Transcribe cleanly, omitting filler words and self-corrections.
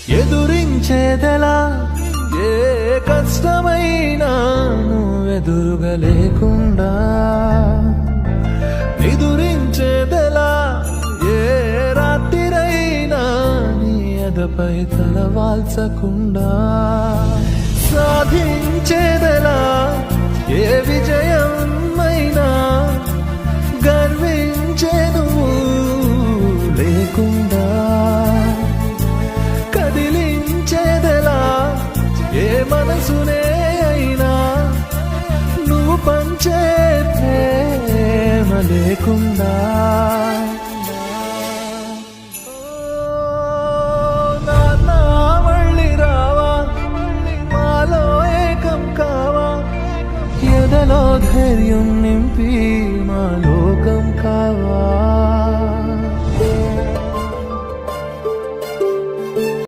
ఎదురించేదెలా ఏ కష్టమైనా నువ్వెదురుగా లేకుండా, ఎదురించేదెలా ఏ రాత్రిరైనా నీ ఎదపై తలవాల్చకుండా, సాధించేదెలా ఏ విజయమైనా గర్వించే నువ్వు లేకుండా, కదిలించేదెలా ఏ మనసునే అయినా నువ్వు పంచే ప్రేమ లేకుండా. నాన్న మళ్ళీ రావా, మాలో ఏకం కావా, ఎదలో ధైర్యం నింపి మా లోకం కావా.